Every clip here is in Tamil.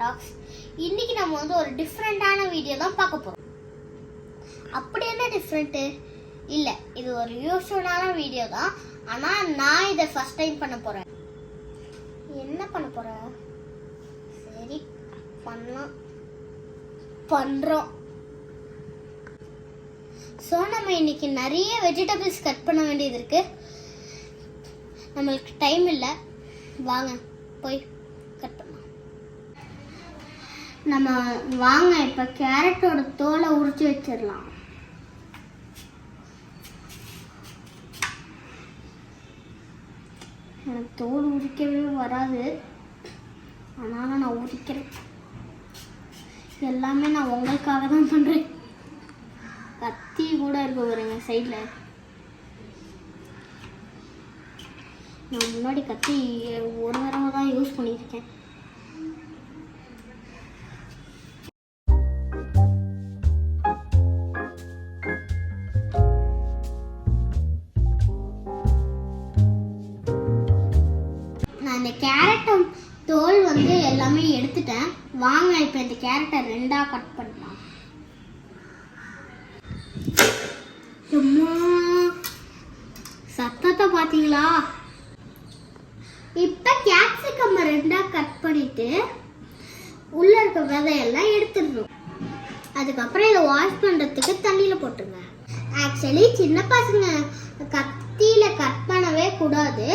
vlogs. இன்னைக்கு நம்ம வந்து ஒரு டிஃபரெண்டான வீடியோ தான் பார்க்க போறோம். அப்படி என்ன டிஃபரெண்ட்? இல்ல, இது ஒரு யூஸ்ஃபுல்லான வீடியோ தான். ஆனா நான் இதை ஃபர்ஸ்ட் டைம் பண்ண போறேன். என்ன பண்ண போற? சரி, பண்றோம். ஸோ நம்ம இன்னைக்கு நிறைய வெஜிடபிள்ஸ் கட் பண்ண வேண்டியது இருக்கு. நம்மளுக்கு டைம் இல்லை, வாங்க போய் கட் பண்ணலாம். நம்ம வாங்க இப்போ கேரட்டோட தோலை உரிச்சு வச்சிடலாம். எனக்கு தோல் உரிக்கவே வராது, ஆனாலும் நான் உரிக்கிறேன். எல்லாமே நான் உங்களுக்காக தான் பண்ணுறேன். கத்தி கூட இருக்கு பாருங்க சைடில். நான் முன்னாடி கத்தி ஒரு தடவை தான் யூஸ் பண்ணியிருக்கேன். நான் இந்த கேரட்டும் தோல் வந்து எல்லாமே எடுத்துட்டேன். வாங்க இப்போ இந்த கேரட்டை ரெண்டாக கட் பண்ணலாம். சத்தத்தை பார்த்தீங்களா? இப்போ கேப்சிகம் ரெண்டா கட் பண்ணிட்டு உள்ள இருக்க விதையெல்லாம் எடுத்துடணும். அதுக்கப்புறம் இதை வாஷ் பண்றதுக்கு தண்ணியில போட்டுருங்க. ஆக்சுவலி சின்ன பசங்க கத்தியில கட் பண்ணவே கூடாது,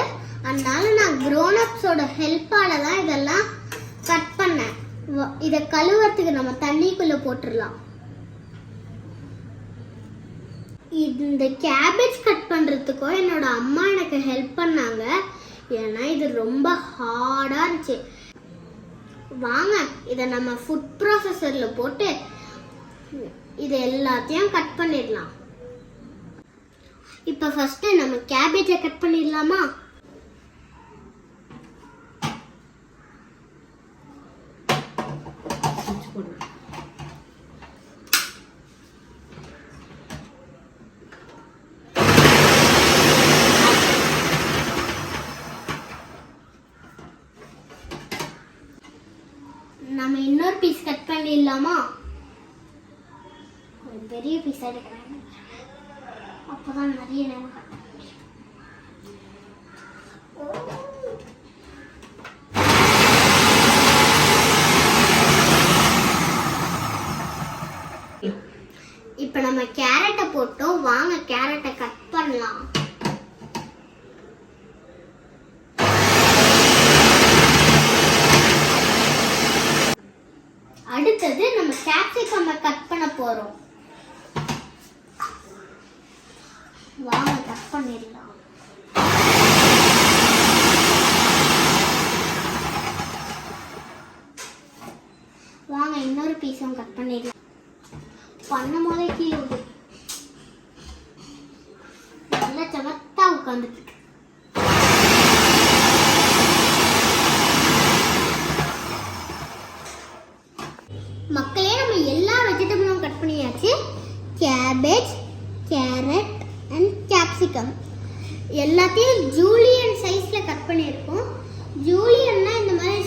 அதனால நான் க்ரோனப்ஸோட ஹெல்ப்பால தான் இதெல்லாம் கட் பண்ணேன். இதை கழுவுறதுக்கு நம்ம தண்ணிக்குள்ள போட்டுடலாம். இந்த கேபேஜ் கட் பண்ணுறதுக்கும் என்னோட அம்மா எனக்கு ஹெல்ப் பண்ணாங்க, ஏன்னா இது ரொம்ப ஹார்டாக இருந்துச்சு. வாங்க இதை நம்ம ஃபுட் ப்ராசஸரில் போட்டு இது எல்லாத்தையும் கட் பண்ணிடலாம். இப்போ ஃபர்ஸ்ட்டு நம்ம கேபேஜை கட் பண்ணிடலாமா? நம்ம இன்னொரு பீஸ் கட் பண்ணிடலாமா? ஒரு பெரிய பீஸ் எடுக்கிறேன், அப்போதான் நிறைய நேரம் கட் பண்ண முடியும். இப்போ நம்ம கேரட்டை போட்டோம், வாங்க கேரட்டை கட் பண்ணலாம். அடுத்தது நம்ம கேப்சிகம் கட் பண்ண போறோம். வாங்க கட் பண்ணிடலாம். வாங்க இன்னொரு பீஸும் கட் பண்ணிடலாம். பண்ணும் போதே கீழே நல்லா சமத்தா உட்காந்துட்டு. மக்களே, நம்ம எல்லா வெஜிடபிளும் கட் பண்ணியாச்சு. கேபேஜ், கேரட் அண்ட் கேப்சிகம் எல்லாத்தையும் ஜூலியன் சைஸில் கட் பண்ணியிருக்கோம். ஜூலியன்னா இந்த மாதிரி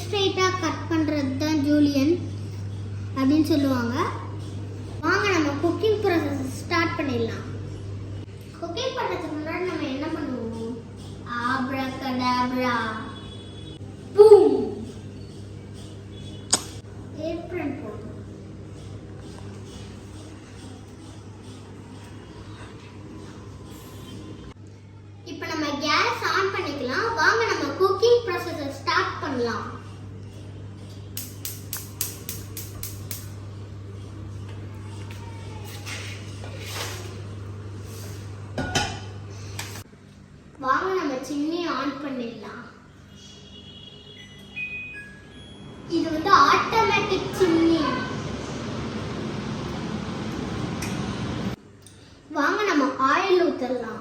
ஸ்ட்ரெயிட்டாக கட் பண்ணுறது தான் ஜூலியன் அப்படின்னு சொல்லுவாங்க. வாங்க நம்ம குக்கிங் ப்ராசஸ் ஸ்டார்ட் பண்ணிடலாம். குக்கிங் பண்ணுறதுக்கு முன்னாடி நம்ம என்ன பண்ணுவோம்? ஆப்ராகடாப்ரா, பூம், ஏப்ரன் போடுவோம். இப்போ நம்ம கேஸ் ஆன் பண்ணிக்கலாம். வாங்க நம்ம குக்கிங் ப்ராசஸை ஸ்டார்ட் பண்ணலாம். வாங்க நம்ம சிம்னி ஆன் பண்ணிடலாம். இது வந்து ஆட்டோமேட்டிக் சிம்னி. வாங்க நம்ம ஆயில் ஊத்தலாம்.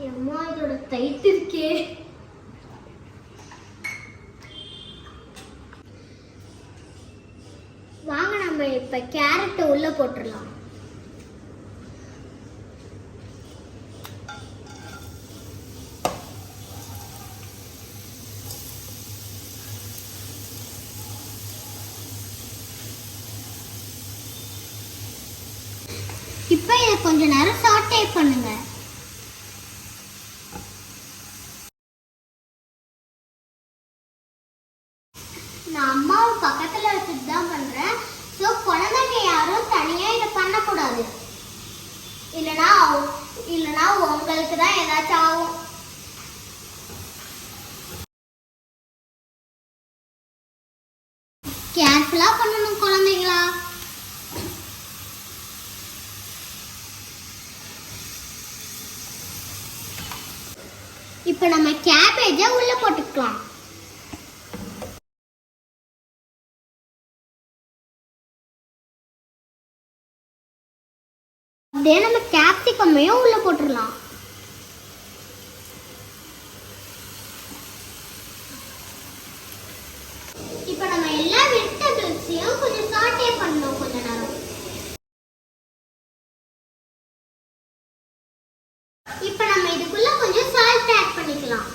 அம்மா இதோட டைட் இருக்கே. வாங்க நம்ம இப்ப கேரட் உள்ள போட்டுடலாம். இப்போ இதை கொஞ்ச நேரம் சாட்டே பண்ணுங்க. நான் அம்மாவை பக்கத்துல வச்சுட்டு தான் பண்றேன். ஸோ குழந்தைங்க யாரும் தனியா இதை பண்ணக்கூடாது, இல்லைன்னா உங்களுக்கு தான் ஏதாச்சும் ஆகும். கேர்ஃபுல்லா பண்ணணும் குழந்தைங்களா. இப்போ நம்ம கேபேஜை உள்ள போட்டுக்கலாம். அப்படியே நம்ம கேப்சிகமையும் உள்ள போட்டுடலாம். இப்போ நம்ம எல்லா வெஜிடபிள்ஸையும் கொஞ்சம் சாட்டே பண்ணணும் கொஞ்ச நேரம். இப்போ நம்ம இதுக்குள்ள கொஞ்சம் சால்ட் ஆட் பண்ணிக்கலாம்.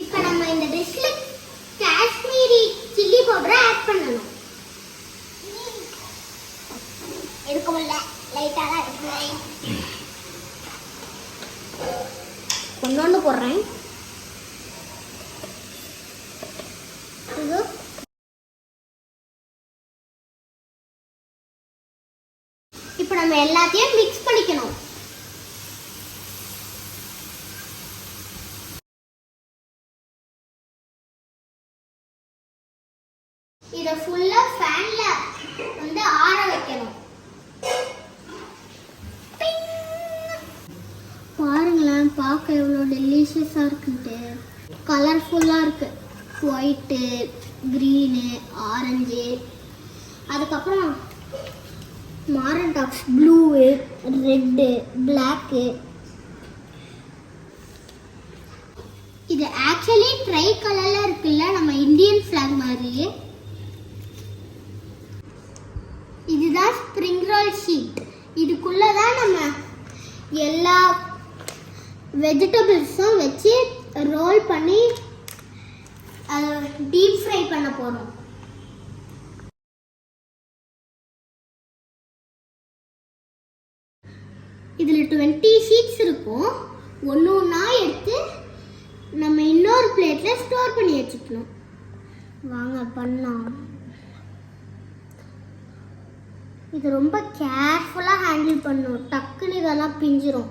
இப்போ நம்ம இந்த டிஷ்ல காஷ்மீரி சில்லி பவுடரை ஆட் பண்ணணும். இருக்கும்ல, லைட்டா தான் இருக்கு. ஒன்னொன்னு போடுறேன். இப்போ நம்ம எல்லாத்தையும் மிக்ஸ் பண்ணிக்கணும். இதை ஃபுல்லா ஃபேன்ல வந்து ஆற வைக்கணும். பாருங்களேன், பார்க்க எவ்வளோ டெலிஷியஸாக இருக்குன்ட்டு. கலர்ஃபுல்லாக இருக்கு. ஒயிட்டு, க்ரீனு, ஆரஞ்சு, அதுக்கப்புறம் மாரண்டாக்ஸ் ப்ளூவு, ரெட்டு, பிளாக்கு. இது ஆக்சுவலி ட்ரை கலர்ல இருக்குல்ல, நம்ம இந்தியன் ஃபிளாக் மாதிரியே. இதுதான் ஸ்ப்ரிங் ரோல் ஷீட். இதுக்குள்ளதான் நம்ம எல்லா வெஜிடபிள்ஸும் வச்சு ரோல் பண்ணி அதை டீப் ஃப்ரை பண்ண போறோம். இதில் 20 ஷீட்ஸ் இருக்கும். ஒன்று ஒன்றா எடுத்து நம்ம இன்னொரு பிளேட்டில் ஸ்டோர் பண்ணி வச்சுக்கணும். வாங்க பண்ணலாம். இது ரொம்ப கேர்ஃபுல்லாக ஹேண்டில் பண்ணணும். டக்குன்னு இதெல்லாம் பிஞ்சிரும்.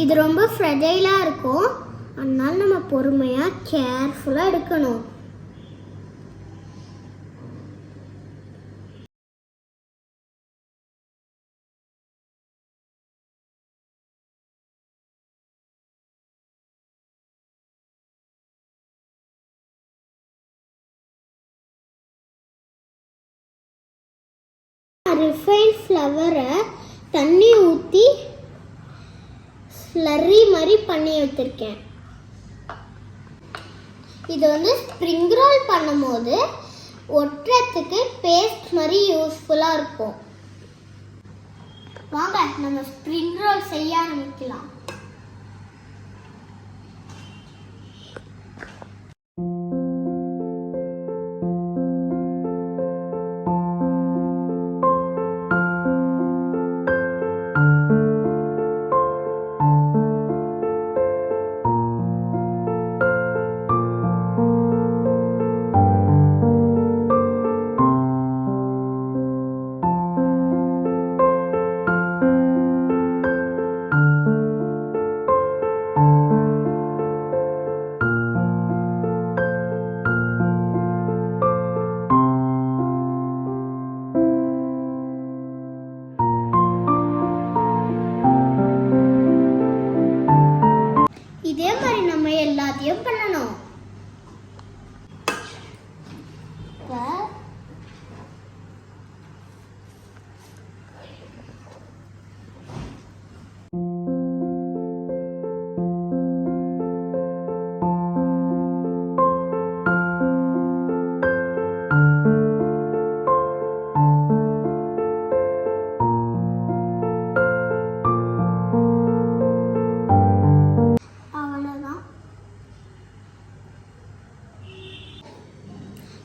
இது ரொம்ப ஃப்ரெஜைலாக இருக்கும். அதனால நம்ம பொறுமையாக கேர்ஃபுல்லாக எடுக்கணும். ரிஃபைன் ஃப்ளவரை தண்ணி ஊற்றி ஸ்லர்ரி மாதிரி பண்ணி வச்சிருக்கேன். இது வந்து ஸ்ப்ரிங் ரோல் பண்ணும்போது ஒட்டுறதுக்கு பேஸ்ட் மாதிரி யூஸ்ஃபுல்லாக இருக்கும். வாங்க நம்ம ஸ்ப்ரிங் ரோல் செய்ய ஆரம்பிக்கலாம்.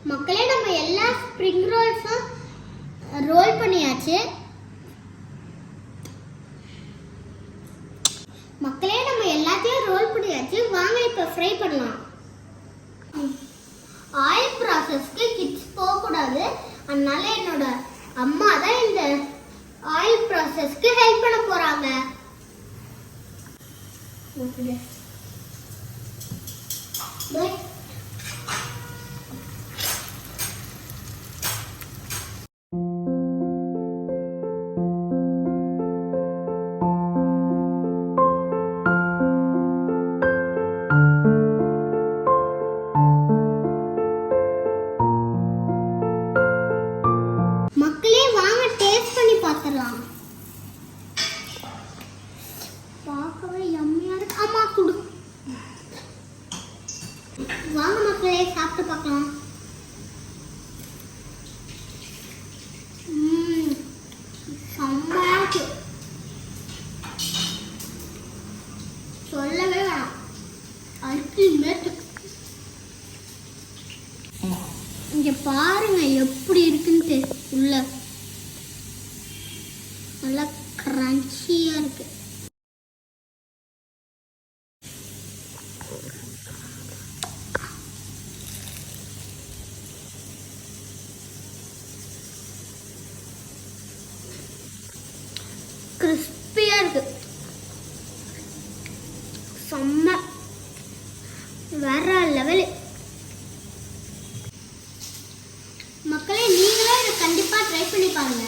மக்களே நம்ம எல்லா ஸ்ப்ரிங் ரோல்ஸும் ரோல் பண்ணியாச்சு. மக்களே நம்ம எல்லாத்தையும் ரோல் பண்ணியாச்சு. வாங்க இப்ப ஃப்ரை பண்ணலாம். ஆயில் ப்ராசஸ்க்கு கிட்ஸ் போக கூடாது. அதனால என்னோட அம்மா தான் இந்த ஆயில் ப்ராசஸ்க்கு ஹெல்ப் பண்ண போறாங்க. மக்களே வாங்க டேஸ்ட் பண்ணி பார்த்துடலாம். பார்க்கவே யம்மியா இருக்கு. ஆமா குடு. வாங்க மக்களே சாப்பிட்டு பார்க்கலாம். செம்மையா இருக்கு. சொல்லவே வேணாம். அல்டிமேட். இங்க பாருங்க எப்படி இருக்குன்னு. உள்ள நல்லா கிரன்ச்சியா இருக்கு. கிறிஸ்பியா இருக்கு. செம்ம வேற லெவல். மக்களே நீங்களும் இதை கண்டிப்பா ட்ரை பண்ணி பாருங்க.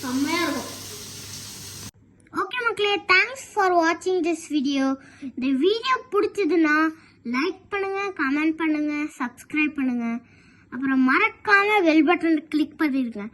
செம்மையா இருக்கும். ஓகே மக்களே, தேங்க்ஸ் ஃபார் வாட்சிங் திஸ் வீடியோ. இந்த வீடியோ பிடிச்சதுன்னா லைக் பண்ணுங்க, கமெண்ட் பண்ணுங்க, சப்ஸ்கிரைப் பண்ணுங்க. அப்புறம் மறக்காம பெல் பட்டன் கிளிக் பண்ணிருங்க.